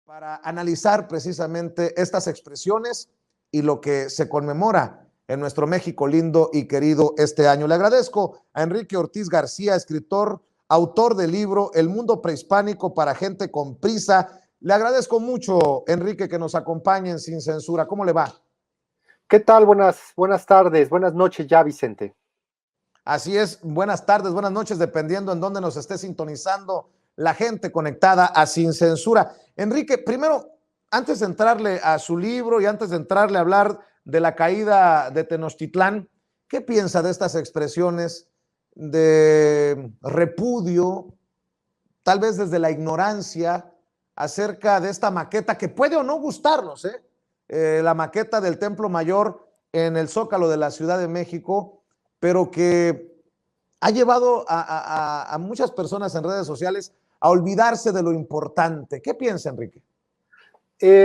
para analizar precisamente estas expresiones y lo que se conmemora en nuestro México lindo y querido este año. Le agradezco a Enrique Ortiz García, escritor, autor del libro El mundo prehispánico para gente con prisa. Le agradezco mucho, Enrique, que nos acompañen sin censura. ¿Cómo le va? ¿Qué tal? Buenas tardes, buenas noches ya, Vicente. Así es, buenas tardes, buenas noches, dependiendo en dónde nos esté sintonizando la gente conectada a Sin Censura. Enrique, primero, antes de entrarle a su libro y antes de entrarle a hablar de la caída de Tenochtitlán, ¿qué piensa de estas expresiones de repudio, tal vez desde la ignorancia, acerca de esta maqueta que puede o no gustarnos, la maqueta del Templo Mayor en el Zócalo de la Ciudad de México, pero que ha llevado a muchas personas en redes sociales a olvidarse de lo importante? ¿Qué piensa, Enrique?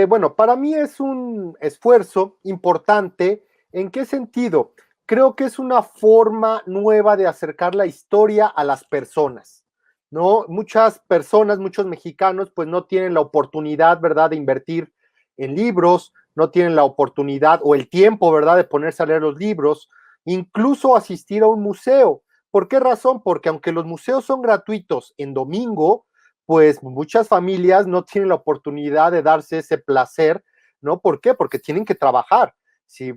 Bueno, para mí es un esfuerzo importante. ¿En qué sentido? Creo que es una forma nueva de acercar la historia a las personas, ¿no? Muchas personas, muchos mexicanos, pues no tienen la oportunidad, ¿verdad?, de invertir en libros, no tienen la oportunidad o el tiempo, ¿verdad?, de ponerse a leer los libros, incluso asistir a un museo. ¿Por qué razón? Porque aunque los museos son gratuitos en domingo, pues muchas familias no tienen la oportunidad de darse ese placer, ¿no? ¿Por qué? Porque tienen que trabajar. Si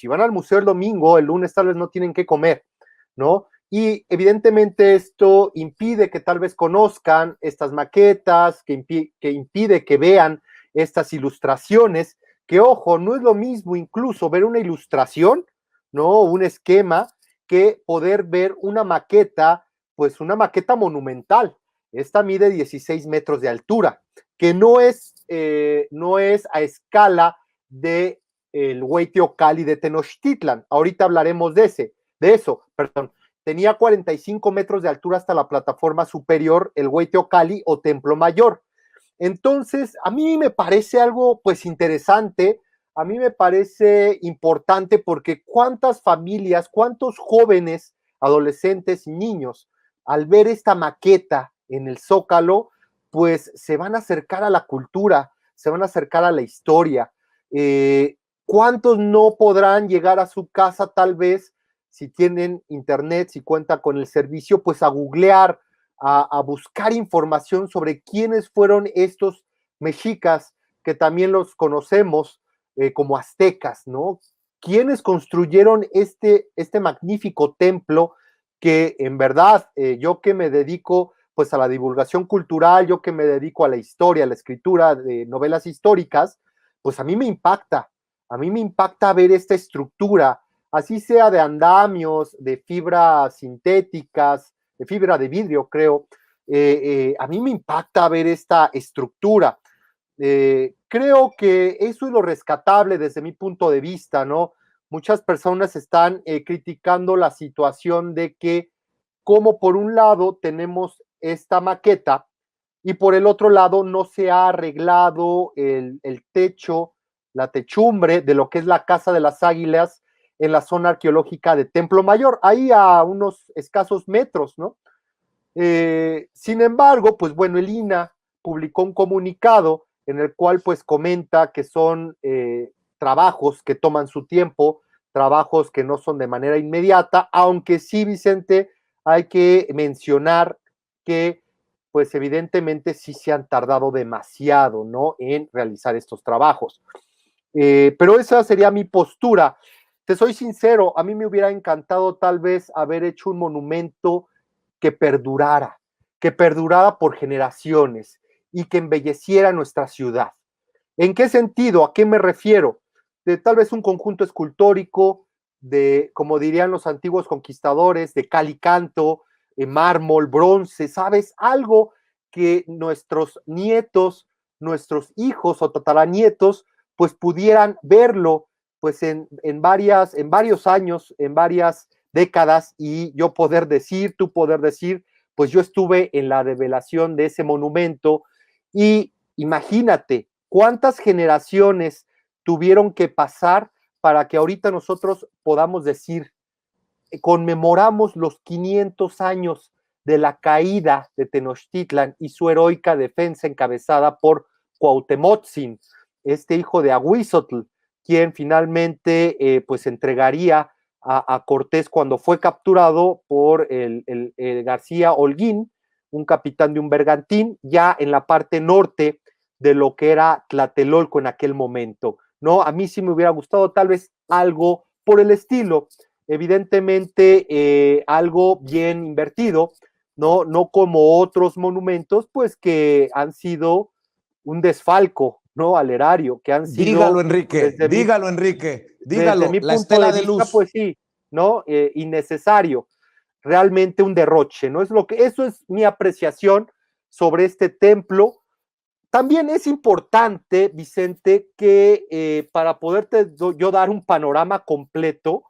van al museo el domingo, el lunes tal vez no tienen que comer, ¿no? Y evidentemente esto impide que tal vez conozcan estas maquetas, que impide que vean estas ilustraciones, que ojo, no es lo mismo incluso ver una ilustración, ¿no? Un esquema, que poder ver una maqueta, pues una maqueta monumental. Esta mide 16 metros de altura, que no es a escala de el Hueyteocalli de Tenochtitlan. Ahorita hablaremos de eso, perdón. Tenía 45 metros de altura hasta la plataforma superior, el Hueyteocalli o Templo Mayor. Entonces, a mí me parece algo pues interesante, a mí me parece importante porque cuántas familias, cuántos jóvenes, adolescentes y niños, al ver esta maqueta en el Zócalo, pues se van a acercar a la cultura, se van a acercar a la historia. ¿Cuántos no podrán llegar a su casa tal vez, si tienen internet, si cuentan con el servicio, pues a googlear, a buscar información sobre quiénes fueron estos mexicas, que también los conocemos como aztecas, ¿no? ¿Quiénes construyeron este magnífico templo que en verdad yo que me dedico pues a la divulgación cultural, yo que me dedico a la historia, a la escritura de novelas históricas, pues a mí me impacta ver esta estructura, así sea de andamios, de fibras sintéticas, de fibra de vidrio, creo. A mí me impacta ver esta estructura. Creo que eso es lo rescatable desde mi punto de vista, ¿no? Muchas personas están criticando la situación de que, como por un lado tenemos esta maqueta y por el otro lado no se ha arreglado el techo, la techumbre de lo que es la Casa de las Águilas en la zona arqueológica de Templo Mayor, ahí a unos escasos metros, ¿no? Sin embargo, pues bueno, el INAH publicó un comunicado en el cual pues comenta que son trabajos que toman su tiempo, trabajos que no son de manera inmediata, aunque sí, Vicente, hay que mencionar que pues evidentemente sí se han tardado demasiado, ¿no?, en realizar estos trabajos. Pero esa sería mi postura. Te soy sincero, a mí me hubiera encantado tal vez haber hecho un monumento que perdurara por generaciones y que embelleciera nuestra ciudad. ¿En qué sentido? ¿A qué me refiero? De tal vez un conjunto escultórico, de, como dirían los antiguos conquistadores, de cal y canto, mármol, bronce, ¿sabes? Algo que nuestros nietos, nuestros hijos o tataranietos, pues pudieran verlo pues en varios años, en varias décadas, y yo poder decir, tú poder decir, pues yo estuve en la develación de ese monumento. Y imagínate cuántas generaciones tuvieron que pasar para que ahorita nosotros podamos decir, conmemoramos los 500 años de la caída de Tenochtitlan y su heroica defensa encabezada por Cuauhtemotzin, este hijo de Ahuizotl, quien finalmente pues entregaría a Cortés cuando fue capturado por el García Holguín, un capitán de un bergantín, ya en la parte norte de lo que era Tlatelolco en aquel momento, ¿no? A mí sí me hubiera gustado tal vez algo por el estilo, evidentemente algo bien invertido, ¿no? No como otros monumentos, pues que han sido un desfalco, ¿no? Al erario, que han Dígalo, sido, Enrique, dígalo, Enrique, desde dígalo, mi la punto estela de de vista, luz. pues sí, ¿no? Innecesario, realmente un derroche, ¿no? Eso es mi apreciación sobre este templo. También es importante, Vicente, que para poderte yo dar un panorama completo,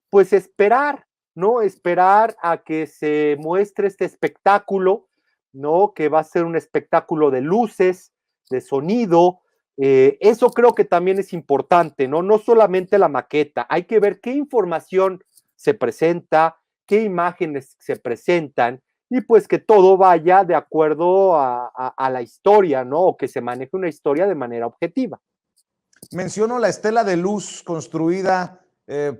pues esperar, ¿no? Esperar a que se muestre este espectáculo, ¿no? Que va a ser un espectáculo de luces, de sonido. Eso creo que también es importante, ¿no? No solamente la maqueta, hay que ver qué información se presenta, qué imágenes se presentan, y pues que todo vaya de acuerdo a la historia, ¿no? O que se maneje una historia de manera objetiva. Menciono la estela de luz construida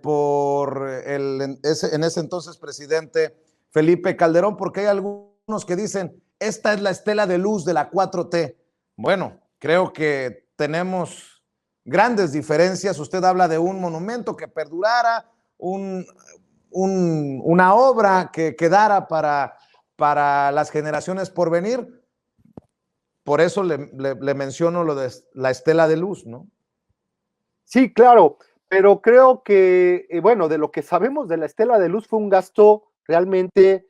por en ese entonces presidente Felipe Calderón, porque hay algunos que dicen, esta es la estela de luz de la 4T. Bueno, creo que tenemos grandes diferencias. Usted habla de un monumento que perdurara, una obra que quedara para las generaciones por venir. Por eso le menciono lo de la estela de luz, ¿no? Sí, claro, pero creo que, bueno, de lo que sabemos de la estela de luz fue un gasto realmente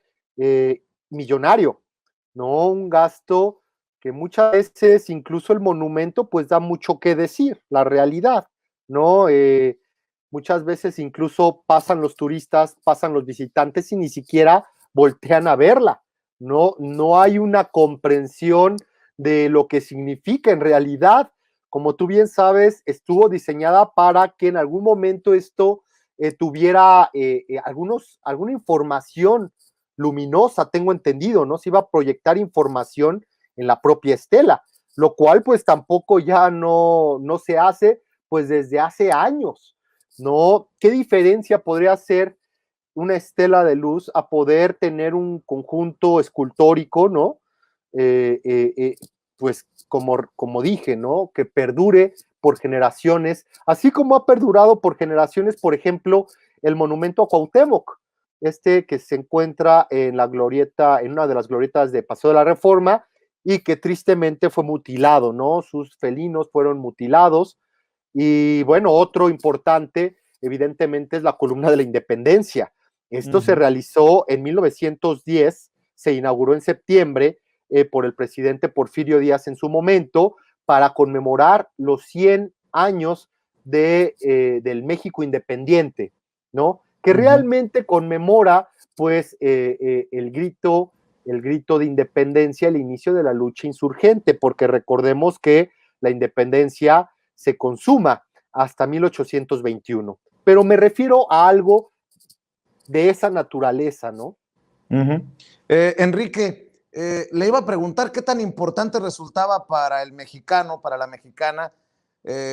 millonario, ¿no? Un gasto que muchas veces incluso el monumento pues da mucho que decir, la realidad, ¿no? Muchas veces incluso pasan los turistas, pasan los visitantes y ni siquiera voltean a verla, ¿no? No hay una comprensión de lo que significa en realidad. Como tú bien sabes, estuvo diseñada para que en algún momento esto tuviera alguna información luminosa, tengo entendido, ¿no? Se iba a proyectar información en la propia estela, lo cual pues tampoco ya no se hace pues desde hace años, ¿no? ¿Qué diferencia podría hacer una estela de luz a poder tener un conjunto escultórico, ¿no? Pues como dije, ¿no? Que perdure por generaciones, así como ha perdurado por generaciones, por ejemplo, el monumento a Cuauhtémoc, este que se encuentra en la glorieta, en una de las glorietas de Paseo de la Reforma, y que tristemente fue mutilado, ¿no? Sus felinos fueron mutilados. Y bueno, otro importante, evidentemente, es la columna de la Independencia. Esto se realizó en 1910, se inauguró en septiembre por el presidente Porfirio Díaz en su momento, para conmemorar los 100 años del México independiente, ¿no? Que realmente conmemora, pues, el grito de independencia, el inicio de la lucha insurgente, porque recordemos que la independencia se consuma hasta 1821. Pero me refiero a algo de esa naturaleza, ¿no? Enrique, le iba a preguntar qué tan importante resultaba para el mexicano, para la mexicana,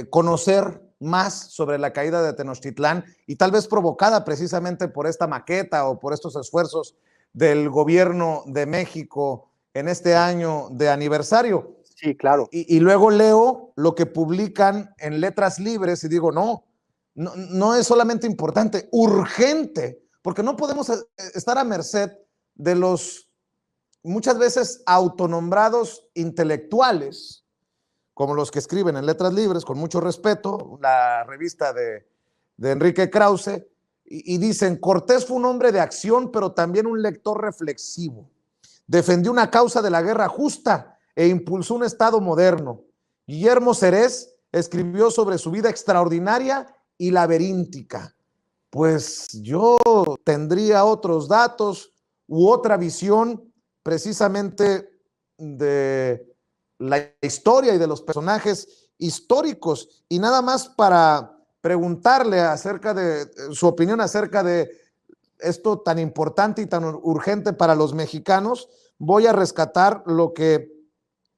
conocer más sobre la caída de Tenochtitlán y tal vez provocada precisamente por esta maqueta o por estos esfuerzos del gobierno de México en este año de aniversario. Sí, claro. Y luego leo lo que publican en Letras Libres y digo, no es solamente importante, urgente, porque no podemos estar a merced de los muchas veces autonombrados intelectuales, como los que escriben en Letras Libres, con mucho respeto, la revista de Enrique Krause, y dicen, Cortés fue un hombre de acción, pero también un lector reflexivo. Defendió una causa de la guerra justa e impulsó un Estado moderno. Guillermo Cerés escribió sobre su vida extraordinaria y laberíntica. Pues yo tendría otros datos u otra visión precisamente de la historia y de los personajes históricos. Y nada más para preguntarle acerca de su opinión acerca de esto tan importante y tan urgente para los mexicanos, voy a rescatar lo que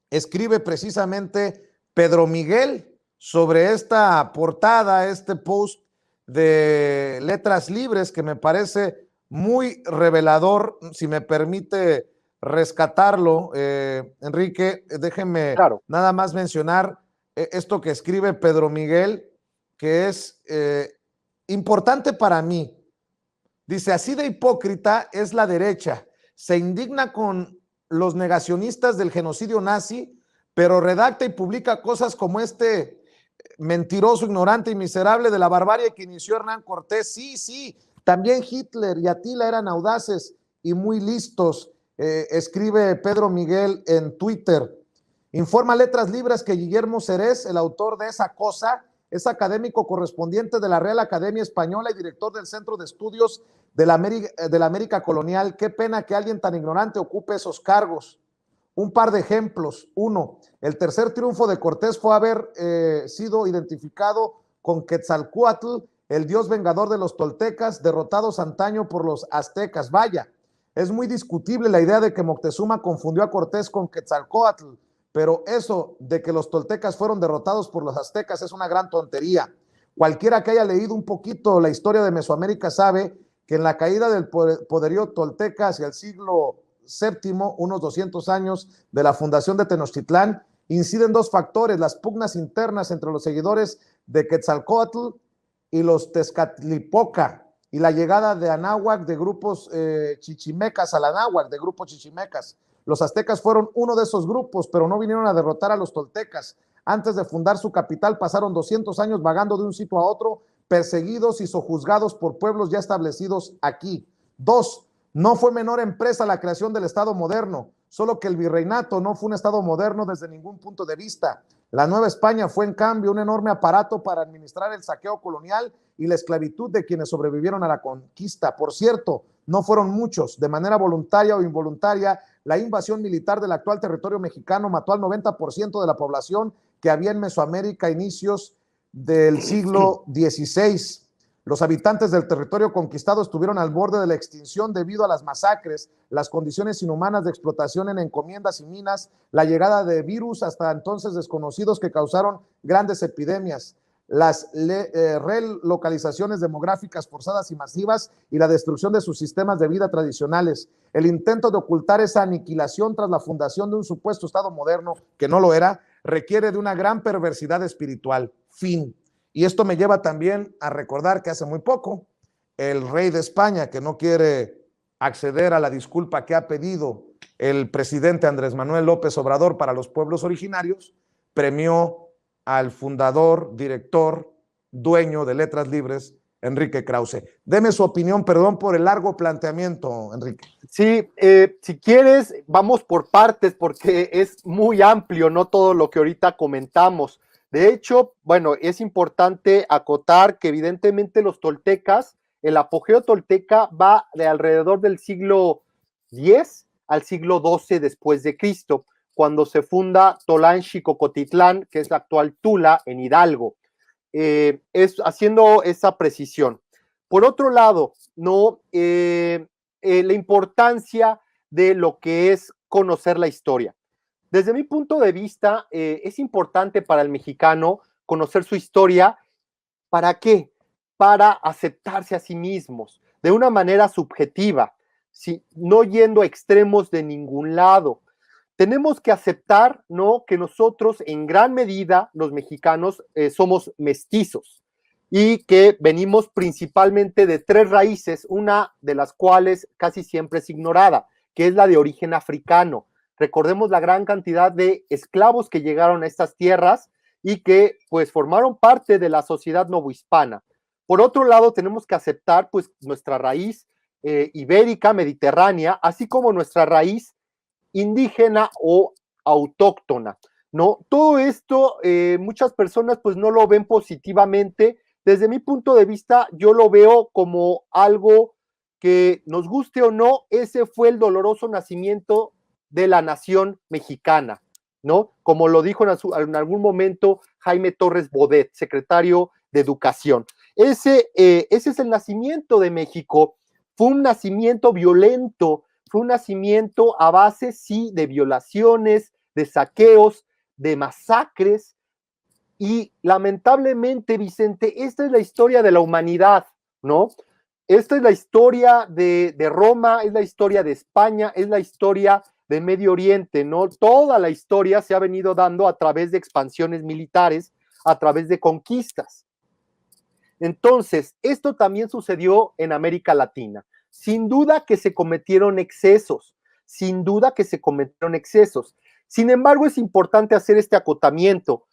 escribe precisamente Pedro Miguel sobre esta portada, este post de Letras Libres, que me parece muy revelador. Si me permite rescatarlo, Enrique, déjenme Claro. nada más mencionar esto que escribe Pedro Miguel, que es importante para mí. Dice, así de hipócrita es la derecha, se indigna con los negacionistas del genocidio nazi, pero redacta y publica cosas como este mentiroso, ignorante y miserable de la barbarie que inició Hernán Cortés. Sí, sí, también Hitler y Atila eran audaces y muy listos, escribe Pedro Miguel en Twitter. Informa Letras Libres que Guillermo Cerés, el autor de esa cosa, es académico correspondiente de la Real Academia Española y director del Centro de Estudios de la América Colonial. Qué pena que alguien tan ignorante ocupe esos cargos. Un par de ejemplos. Uno, el tercer triunfo de Cortés fue haber sido identificado con Quetzalcóatl, el dios vengador de los toltecas, derrotados antaño por los aztecas. Vaya, es muy discutible la idea de que Moctezuma confundió a Cortés con Quetzalcóatl, pero eso de que los toltecas fueron derrotados por los aztecas es una gran tontería. Cualquiera que haya leído un poquito la historia de Mesoamérica sabe que en la caída del poderío tolteca hacia el siglo VII, unos 200 años de la fundación de Tenochtitlán, inciden dos factores: las pugnas internas entre los seguidores de Quetzalcóatl y los Tezcatlipoca, y la llegada de Anáhuac de grupos chichimecas al Anáhuac, de grupos chichimecas. Los aztecas fueron uno de esos grupos, pero no vinieron a derrotar a los toltecas. Antes de fundar su capital, pasaron 200 años vagando de un sitio a otro, perseguidos y sojuzgados por pueblos ya establecidos aquí. Dos, no fue menor empresa la creación del Estado moderno, solo que el virreinato no fue un Estado moderno desde ningún punto de vista. La Nueva España fue, en cambio, un enorme aparato para administrar el saqueo colonial y la esclavitud de quienes sobrevivieron a la conquista. Por cierto, no fueron muchos. De manera voluntaria o involuntaria, la invasión militar del actual territorio mexicano mató al 90% de la población que había en Mesoamérica a inicios del siglo XVI. Los habitantes del territorio conquistado estuvieron al borde de la extinción debido a las masacres, las condiciones inhumanas de explotación en encomiendas y minas, la llegada de virus hasta entonces desconocidos que causaron grandes epidemias, las relocalizaciones demográficas forzadas y masivas y la destrucción de sus sistemas de vida tradicionales. El intento de ocultar esa aniquilación tras la fundación de un supuesto Estado moderno, que no lo era, requiere de una gran perversidad espiritual. Fin. Y esto me lleva también a recordar que hace muy poco el rey de España, que no quiere acceder a la disculpa que ha pedido el presidente Andrés Manuel López Obrador para los pueblos originarios, premió al fundador, director, dueño de Letras Libres, Enrique Krause. Deme su opinión, perdón por el largo planteamiento, Enrique. Sí, si quieres, vamos por partes porque es muy amplio, no todo lo que ahorita comentamos. De hecho, bueno, es importante acotar que evidentemente los toltecas, el apogeo tolteca va de alrededor del siglo X al siglo XII después de Cristo, cuando se funda Tolanchi-Cocotitlán, que es la actual Tula, en Hidalgo. Es haciendo esa precisión. Por otro lado, no, la importancia de lo que es conocer la historia. Desde mi punto de vista, es importante para el mexicano conocer su historia. ¿Para qué? Para aceptarse a sí mismos de una manera subjetiva, no yendo a extremos de ningún lado. Tenemos que aceptar, ¿no?, que nosotros en gran medida, los mexicanos, somos mestizos y que venimos principalmente de tres raíces, una de las cuales casi siempre es ignorada, que es la de origen africano. Recordemos la gran cantidad de esclavos que llegaron a estas tierras y que pues formaron parte de la sociedad novohispana. Por otro lado, tenemos que aceptar pues nuestra raíz ibérica, mediterránea, así como nuestra raíz indígena o autóctona, ¿no? Todo esto, muchas personas pues no lo ven positivamente. Desde mi punto de vista, yo lo veo como algo que, nos guste o no, ese fue el doloroso nacimiento de la nación mexicana, ¿no? Como lo dijo en algún momento Jaime Torres Bodet, secretario de Educación. Ese es el nacimiento de México. Fue un nacimiento violento, fue un nacimiento a base, sí, de violaciones, de saqueos, de masacres, Y lamentablemente, Vicente, esta es la historia de la humanidad, ¿no? Esta es la historia de Roma, es la historia de España, es la historia de Medio Oriente, ¿no? Toda la historia se ha venido dando a través de expansiones militares, a través de conquistas. Entonces, esto también sucedió en América Latina. Sin duda que se cometieron excesos, sin duda que se cometieron excesos. Sin embargo, es importante hacer este acotamiento.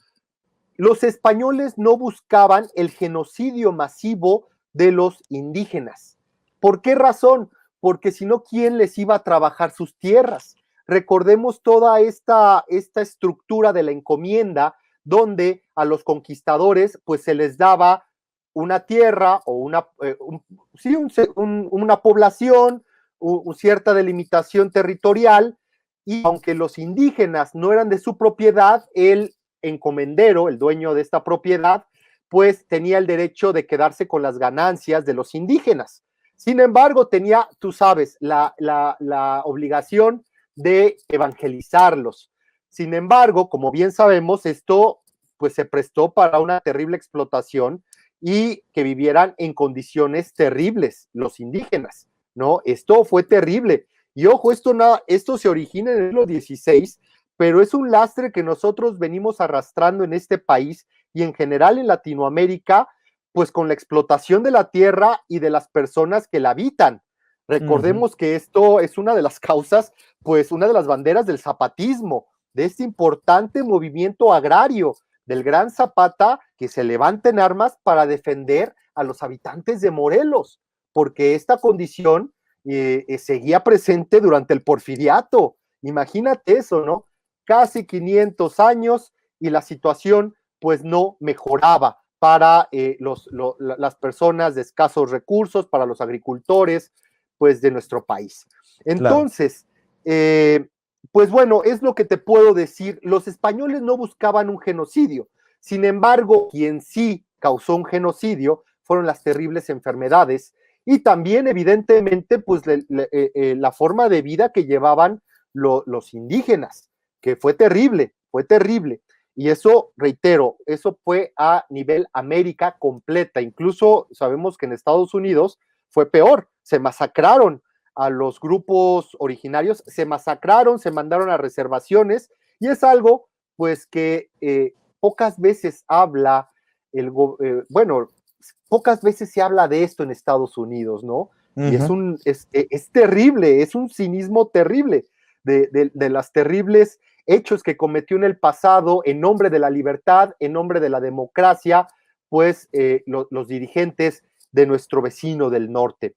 Los españoles no buscaban el genocidio masivo de los indígenas. ¿Por qué razón? Porque si no, ¿quién les iba a trabajar sus tierras? Recordemos toda esta estructura de la encomienda, donde a los conquistadores pues se les daba una tierra o una población, cierta delimitación territorial, y aunque los indígenas no eran de su propiedad, el encomendero, el dueño de esta propiedad, pues tenía el derecho de quedarse con las ganancias de los indígenas. Sin embargo, tenía, tú sabes, la obligación de evangelizarlos. Sin embargo, como bien sabemos, esto pues se prestó para una terrible explotación y que vivieran en condiciones terribles los indígenas, ¿no? Esto fue terrible. Y ojo, esto se origina en el siglo XVI, pero es un lastre que nosotros venimos arrastrando en este país y en general en Latinoamérica, pues con la explotación de la tierra y de las personas que la habitan. Recordemos que esto es una de las causas, pues una de las banderas del zapatismo, de este importante movimiento agrario del Gran Zapata, que se levanta en armas para defender a los habitantes de Morelos, porque esta condición seguía presente durante el porfiriato. Imagínate eso, ¿no? Casi 500 años y la situación pues no mejoraba para las personas de escasos recursos, para los agricultores pues de nuestro país. Entonces, claro. Pues bueno, es lo que te puedo decir. Los españoles no buscaban un genocidio. Sin embargo, quien sí causó un genocidio fueron las terribles enfermedades y también, evidentemente, pues la forma de vida que llevaban los indígenas, que fue terrible, fue terrible. Y eso, reitero, eso fue a nivel América completa. Incluso sabemos que en Estados Unidos fue peor. Se masacraron a los grupos originarios, se masacraron, se mandaron a reservaciones, y es algo, pues, que pocas veces habla, bueno, pocas veces se habla de esto en Estados Unidos, ¿no? Y es terrible, es un cinismo terrible de las terribles hechos que cometió en el pasado en nombre de la libertad, en nombre de la democracia, pues los dirigentes de nuestro vecino del norte.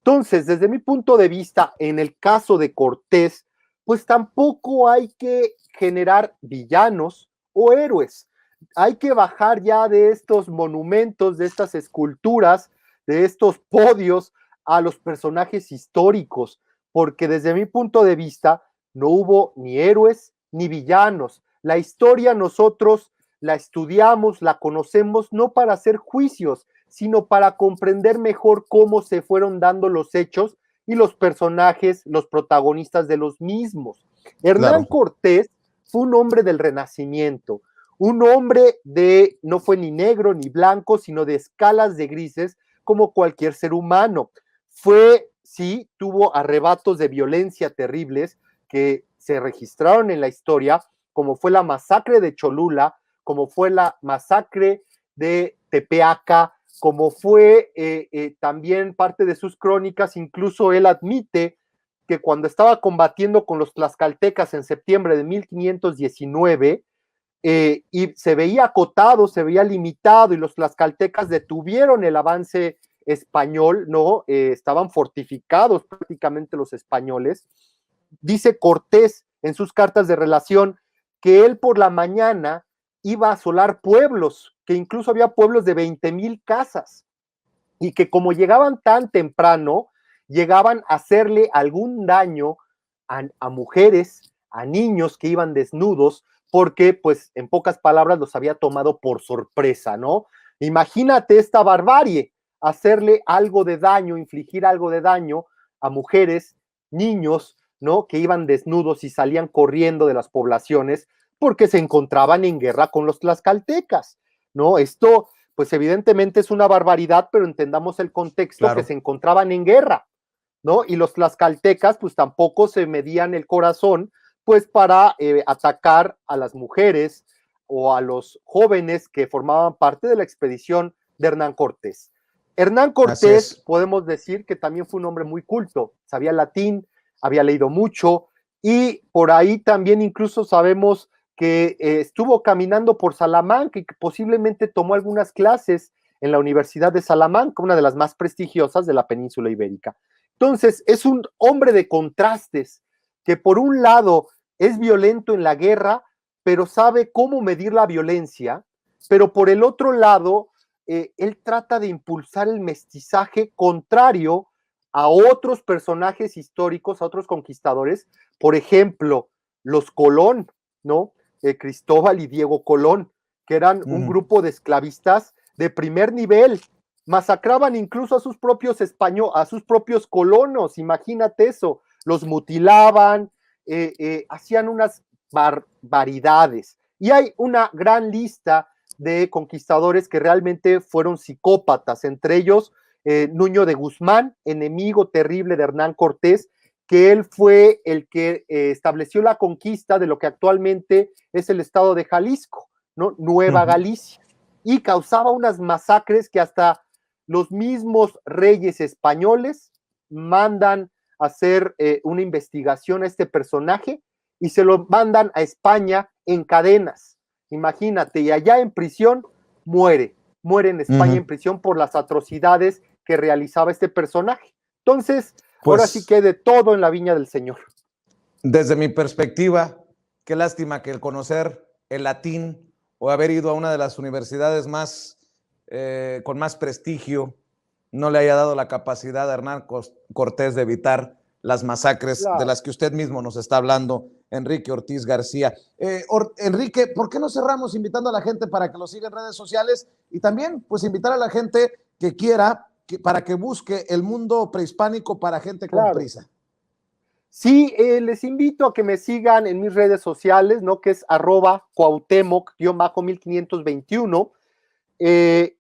Entonces, desde mi punto de vista, en el caso de Cortés, pues tampoco hay que generar villanos o héroes. Hay que bajar ya de estos monumentos, de estas esculturas, de estos podios a los personajes históricos, porque desde mi punto de vista no hubo ni héroes ni villanos. La historia nosotros la estudiamos, la conocemos no para hacer juicios, sino para comprender mejor cómo se fueron dando los hechos y los personajes, los protagonistas de los mismos. Hernán Cortés fue un hombre del Renacimiento, un hombre no fue ni negro ni blanco, sino de escalas de grises, como cualquier ser humano. Sí, tuvo arrebatos de violencia terribles que se registraron en la historia, como fue la masacre de Cholula, como fue la masacre de Tepeaca, como fue también parte de sus crónicas. Incluso él admite que cuando estaba combatiendo con los tlaxcaltecas en septiembre de 1519, y se veía acotado, se veía limitado, y los tlaxcaltecas detuvieron el avance español, ¿no? Estaban fortificados prácticamente los españoles. Dice Cortés en sus cartas de relación que él por la mañana iba a asolar pueblos, que incluso había pueblos de 20,000 casas, y que como llegaban tan temprano, llegaban a hacerle algún daño a mujeres, a niños que iban desnudos, porque, pues, en pocas palabras, los había tomado por sorpresa, ¿no? Imagínate esta barbarie, hacerle algo de daño, infligir algo de daño a mujeres, niños, ¿no? Que iban desnudos y salían corriendo de las poblaciones, porque se encontraban en guerra con los tlaxcaltecas, ¿no? Esto, pues evidentemente es una barbaridad, pero entendamos el contexto, Claro. que se encontraban en guerra, ¿no? Y los tlaxcaltecas, pues tampoco se medían el corazón, pues para atacar a las mujeres o a los jóvenes que formaban parte de la expedición de Hernán Cortés. Hernán Cortés, podemos decir que también fue un hombre muy culto, sabía latín, había leído mucho, y por ahí también incluso sabemos que estuvo caminando por Salamanca y que posiblemente tomó algunas clases en la Universidad de Salamanca, una de las más prestigiosas de la península ibérica. Entonces, es un hombre de contrastes, que por un lado es violento en la guerra, pero sabe cómo medir la violencia, pero por el otro lado, él trata de impulsar el mestizaje contrario a otros personajes históricos, a otros conquistadores, por ejemplo, los Colón, ¿no? Cristóbal y Diego Colón, que eran un grupo de esclavistas de primer nivel, masacraban incluso a sus propios españoles, a sus propios colonos, imagínate eso, los mutilaban, hacían unas barbaridades. Y hay una gran lista de conquistadores que realmente fueron psicópatas, entre ellos Nuño de Guzmán, enemigo terrible de Hernán Cortés, que él fue el que estableció la conquista de lo que actualmente es el estado de Jalisco, ¿no? Nueva Galicia, y causaba unas masacres que hasta los mismos reyes españoles mandan a hacer una investigación a este personaje y se lo mandan a España en cadenas, imagínate, y allá en prisión muere en España en prisión por las atrocidades que realizaba este personaje. Entonces, pues, ahora sí que hay de todo en la viña del Señor. Desde mi perspectiva, qué lástima que el conocer el latín o haber ido a una de las universidades más con más prestigio no le haya dado la capacidad a Hernán Cortés de evitar las masacres de las que usted mismo nos está hablando, Enrique Ortiz García. Enrique, ¿por qué no cerramos invitando a la gente para que lo siga en redes sociales y también pues invitar a la gente que quiera para que busque El Mundo Prehispánico para Gente con Prisa? Sí, les invito a que me sigan en mis redes sociales, ¿no? Que es @Cuauhtémoc_1521.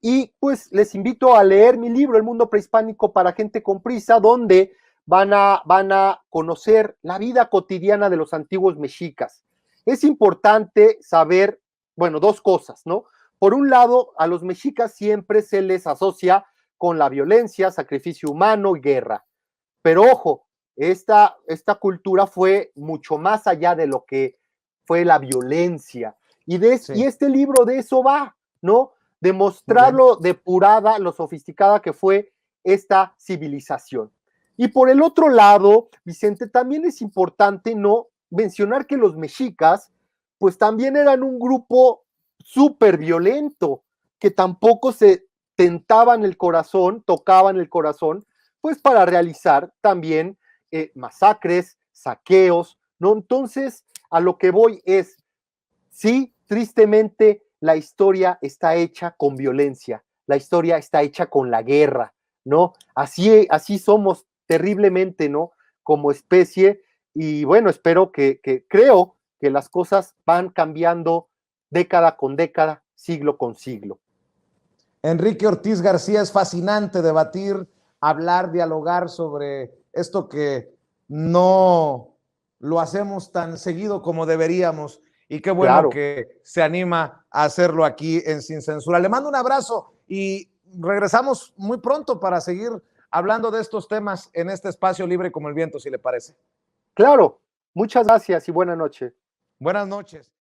Y pues les invito a leer mi libro, El Mundo Prehispánico para Gente con Prisa, donde van a conocer la vida cotidiana de los antiguos mexicas. Es importante saber, bueno, dos cosas, ¿no? Por un lado, a los mexicas siempre se les asocia con la violencia, sacrificio humano y guerra. Pero ojo, esta cultura fue mucho más allá de lo que fue la violencia. Y este libro de eso va, ¿no? Demostrar lo depurada, lo sofisticada que fue esta civilización. Y por el otro lado, Vicente, también es importante no mencionar que los mexicas, pues también eran un grupo súper violento, que tampoco se tentaban el corazón, tocaban el corazón, pues para realizar también masacres, saqueos, ¿no? Entonces, a lo que voy es, sí, tristemente, la historia está hecha con violencia, la historia está hecha con la guerra, ¿no? Así somos terriblemente, ¿no? Como especie, y bueno, espero creo que las cosas van cambiando década con década, siglo con siglo. Enrique Ortiz García, es fascinante debatir, hablar, dialogar sobre esto que no lo hacemos tan seguido como deberíamos. Y qué bueno que se anima a hacerlo aquí en Sin Censura. Le mando un abrazo y regresamos muy pronto para seguir hablando de estos temas en este espacio libre como el viento, si le parece. Claro, muchas gracias y buenas noches. Buenas noches.